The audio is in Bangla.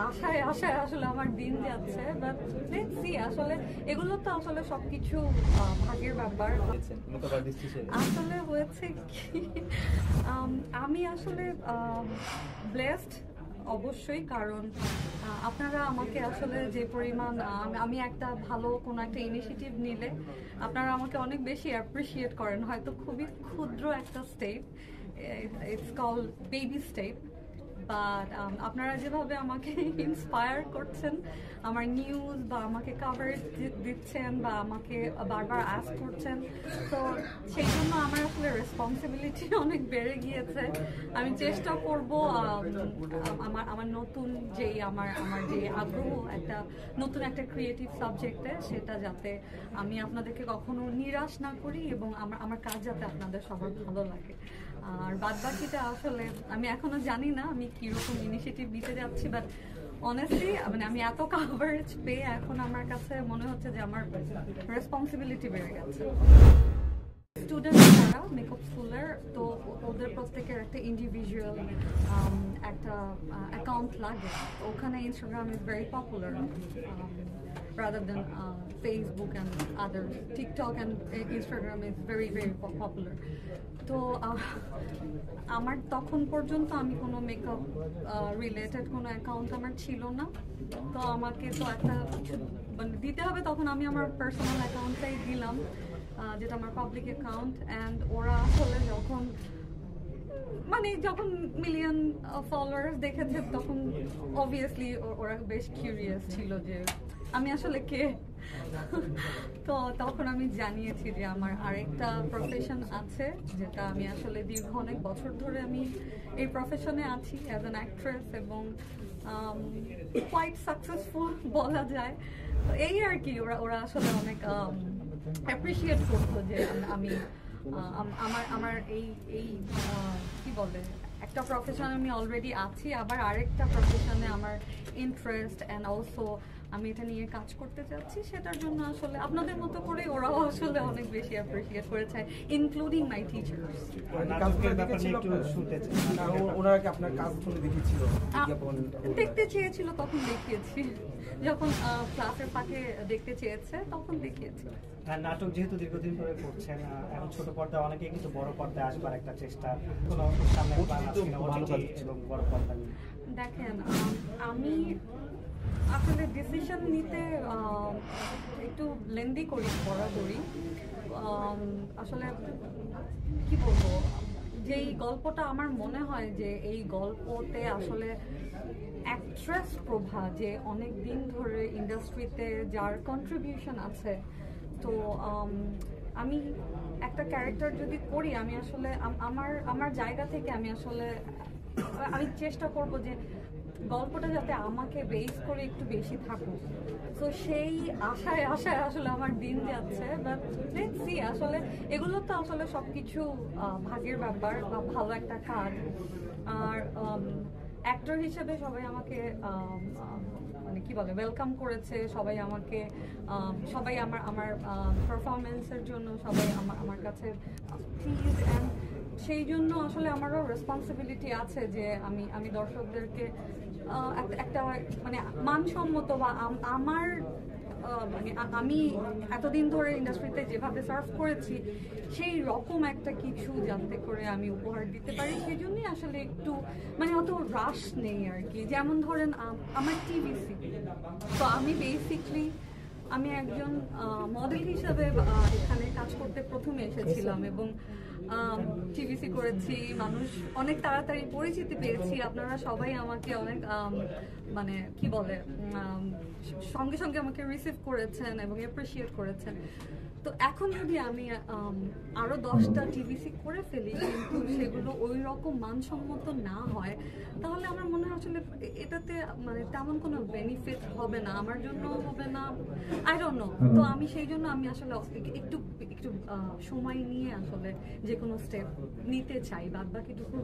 আশায় আশায় আসলে আমার দিন যাচ্ছে, বাট লেটস সি। আসলে এগুলো তো আসলে সবকিছু ভাগ্যের ব্যাপার। আসলে হয়েছে কি, আমি আসলে ব্লেসড অবশ্যই, কারণ আপনারা আমাকে আসলে যে পরিমাণ আমি একটা ভালো কোনো একটা ইনিশিয়েটিভ নিলে আপনারা আমাকে অনেক বেশি অ্যাপ্রিসিয়েট করেন, হয়তো খুবই ক্ষুদ্র একটা step, it's called baby step, but আপনারা যেভাবে আমাকে ইন্সপায়ার করছেন, আমার নিউজ বা আমাকে কাভারেজ দিচ্ছেন বা আমাকে বারবার আস্ক করছেন, তো সেই জন্য আমার আসলে রেসপন্সিবিলিটি অনেক বেড়ে গিয়েছে। আমি চেষ্টা করব আমার নতুন যেই আমার যে আগ্রহ একটা নতুন একটা ক্রিয়েটিভ সাবজেক্টে, সেটা যাতে আমি আপনাদেরকে কখনো নিরাশ না করি এবং আমার কাজ যাতে আপনাদের সবার ভালো লাগে। আর বাদ বাকিটা আসলে আমি এখনো জানি না আমি কিরকম ইনিশিয়েটিভ নিতে যাচ্ছি, বাট অনেস্টলি মানে আমি এত কাভারেজ পেয়ে এখন আমার কাছে মনে হচ্ছে যে আমার রেসপন্সিবিলিটি বেড়ে গেছে। স্টুডেন্ট যারা মেকআপ স্কুলের, তো ওদের প্রত্যেকের একটা ইন্ডিভিজুয়াল একটা অ্যাকাউন্ট লাগে। ওখানে Instagram is very popular rather than Facebook and others. TikTok and Instagram is very popular. তো আমার তখন পর্যন্ত আমি কোনো মেকআপ রিলেটেড কোনো অ্যাকাউন্ট আমার ছিল না, তো আমাকে তো একটা কিছু মানে দিতে হবে। তখন আমি আমার পার্সোনাল অ্যাকাউন্টটাই দিলাম, যেটা আমার পাবলিক অ্যাকাউন্ট। অ্যান্ড ওরা আসলে যখন মিলিয়ন ফলোয়ার্স দেখেছে, তখন অবভিয়াসলি ওরা বেশ কিউরিয়াস ছিল যে আমি আসলে কে। তো তখন আমি জানিয়েছি যে আমার আরেকটা প্রফেশন আছে, যেটা আমি আসলে দীর্ঘ অনেক বছর ধরে আমি এই প্রফেশনে আছি অ্যাজ অ্যান অ্যাক্ট্রেস, এবং কোয়াইট সাকসেসফুল বলা যায়। তো এই আর কি, ওরা আসলে অনেক অ্যাপ্রিসিয়েট করতো যে আমি আমার এই কি বলে একটা প্রফেশনে আমি অলরেডি আছি, আবার আরেকটা প্রফেশনে আমার ইন্টারেস্ট অ্যান্ড অলসো আমি এটা নিয়ে কাজ করতে চাচ্ছি। সেটার জন্য আসলে আপনাদের মতো করে ওরাও আসলে অনেক বেশি অ্যাপ্রিসিয়েট করেছে, ইনক্লুডিং মাই টিচার্স। দেখতে চেয়েছিল তখন দেখিয়েছি, যখন ক্লাসের ফাঁকে দেখতে চেয়েছে তখন দেখিয়েছি। নাটক যেহেতু দীর্ঘদিন ধরে করছেন, এখন ছোট পর্দায় অনেকে কিন্তু বড় পর্দায় আসবার একটা চেষ্টা, কোনো সামনে এবং বড় পর্দা নিয়ে দেখেন, আমি আসলে ডিসিশন নিতে একটু লেন্দি করি বরাবরই। আসলে কি বলবো, যেই গল্পটা আমার মনে হয় যে এই গল্পতে আসলে অ্যাক্ট্রেস প্রভা যে অনেক দিন ধরে ইন্ডাস্ট্রিতে যার কন্ট্রিবিউশন আছে, তো আমি একটা ক্যারেক্টার যদি করি, আমি আসলে আমার জায়গা থেকে আমি চেষ্টা করব যে গল্পটা যাতে আমাকে বেস করে একটু বেশি থাকুক। তো সেই আশায় আশায় আসলে আমার দিন যাচ্ছে, বাট লেটস সি। আসলে এগুলো তো আসলে সবকিছু ভাগ্যের ব্যাপার বা ভালো একটা কাজ। আর অ্যাক্টর হিসেবে সবাই আমাকে মানে কি বলে ওয়েলকাম করেছে, সবাই আমার পারফরমেন্সের জন্য সবাই আমার কাছে প্লিজ। অ্যান্ড সেই জন্য আসলে আমারও রেসপন্সিবিলিটি আছে যে আমি দর্শকদেরকে একটা মানে মানসম্মত বা আমার মানে আমি এতদিন ধরে ইন্ডাস্ট্রিতে যেভাবে সার্ভ করেছি সেই রকম একটা কিছু যাতে করে আমি উপহার দিতে পারি, সেই জন্যই আসলে একটু মানে অত রাশ নেই আর কি। যেমন ধরেন আমার টিভিসি, তো আমি বেসিকলি আমি একজন মডেল হিসাবে এখানে কাজ করতে প্রথমে এসেছিলাম এবং টিভিসি করেছি, মানুষ অনেক তাড়াতাড়ি পরিচিতি পেয়েছি। আপনারা সবাই আমাকে অনেক মানে কি বলে সঙ্গে সঙ্গে আমাকে রিসিভ করেছেন এবং অ্যাপ্রিসিয়েট করেছেন। তো এখন যদি আমি আরো 10টা টিভিসি করে ফেলি কিন্তু সেগুলো ওই রকম মানসম্মত না হয়, তাহলে আমার মনে হয় আসলে এটাতে মানে তেমন কোনো বেনিফিট হবে না, আমার জন্য হবে না, আই ডোন্ট নো। তো আমি সেই জন্য আমি আসলে একটু সময় নিয়ে আসলে যে কোনো স্টেপ নিতে চাই, বাদ বাকিটুকু